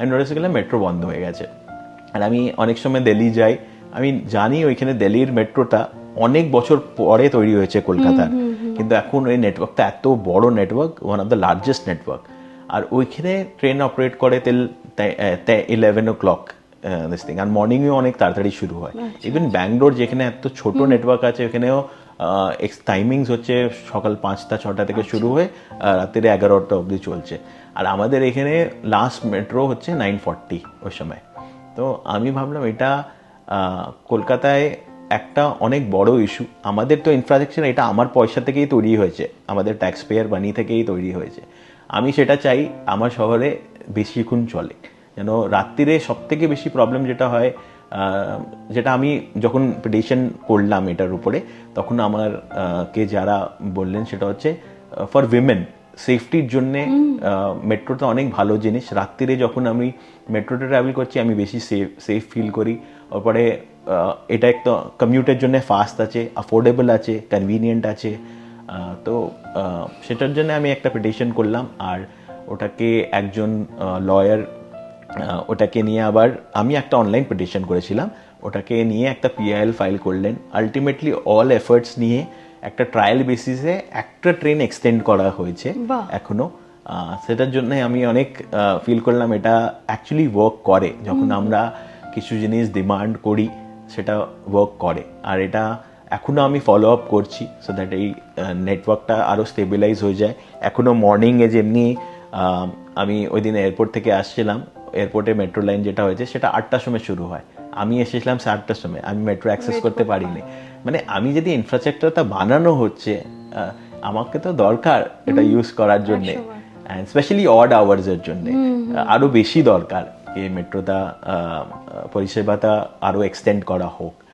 আমি নোটিস করলাম মেট্রো বন্ধ হয়ে গেছে। আর আমি অনেক সময় দিল্লি যাই, আমি জানি ওইখানে দিল্লির মেট্রোটা অনেক বছর পরে তৈরি হয়েছে কলকাতার, কিন্তু এখন ওই নেটওয়ার্কটা এত বড় network, one of the largest network. আর ওইখানে ট্রেন অপারেট করে 11 o'clock দিস থিং, আর মর্নিংয়েও অনেক তাড়াতাড়ি শুরু হয়। ইভেন ব্যাঙ্গালোর যেখানে এত ছোট নেটওয়ার্ক আছে, ওখানেও টাইমিংস হচ্ছে সকাল 5টা 6টা থেকে শুরু হয়ে রাত্রে 11টা অবধি চলছে। আর আমাদের এখানে লাস্ট মেট্রো হচ্ছে 9:40 ওই সময়। তো আমি ভাবলাম এটা কলকাতায় একটা অনেক বড় ইস্যু। আমাদের তো ইনফ্রাস্ট্রাকচার এটা আমার পয়সা থেকেই তৈরি হয়েছে, আমাদের ট্যাক্স পেয়ার মানি থেকেই তৈরি হয়েছে। আমি সেটা চাই আমার শহরে বেশিক্ষণ চলে। যেন রাত্রিরে সব থেকে বেশি প্রবলেম যেটা হয়, যেটা আমি যখন পিটিশন করলাম এটার উপরে, তখন আমার কে যারা বললেন সেটা হচ্ছে ফর উইমেন সেফটির জন্যে মেট্রোটা অনেক ভালো জিনিস। রাত্রিরে যখন আমি মেট্রোতে ট্রাভেল করছি আমি বেশি সেফ ফিল করি। তারপরে এটা একটা কমিউটের জন্য ফাস্ট আছে, অ্যাফোর্ডেবল আছে, কনভিনিয়েন্ট আছে। তো সেটার জন্য আমি একটা পিটিশন করলাম, আর ওটাকে একজন লয়ার ওটাকে নিয়ে আবার আমি একটা অনলাইন পিটিশন করেছিলাম, ওটাকে নিয়ে একটা পিআইএল ফাইল করলেন। আলটিমেটলি অল এফার্টস নিয়ে একটা ট্রায়াল বেসিসে একটা ট্রেন এক্সটেন্ড করা হয়েছে এখনো। সেটার জন্য আমি অনেক ফিল করলাম এটা অ্যাকচুয়ালি ওয়ার্ক করে। যখন আমরা কিছু জিনিস ডিমান্ড করি সেটা ওয়ার্ক করে, আর এটা এখনো আমি ফলো আপ করছি সো দ্যাট এই নেটওয়ার্কটা আরও স্টেবিলাইজ হয়ে যায়। এখনো মর্নিংয়ে যেমনি আমি ওই দিন এয়ারপোর্ট থেকে আসছিলাম, এয়ারপোর্টে মেট্রো লাইন যেটা হয়েছে সেটা 8টার সময় শুরু হয়, আমি এসেছিলাম 8টার সময়, আমি মেট্রো অ্যাক্সেস করতে পারিনি। মানে আমি যদি ইনফ্রাস্ট্রাকচারটা বানানো হচ্ছে, আমাকে তো দরকার এটা ইউজ করার জন্যে, অ্যান্ড স্পেশালি অড আওয়ার্সের জন্যে আরও বেশি দরকার এই মেট্রোটা পরিষেবাটা আরও এক্সটেন্ড করা হোক।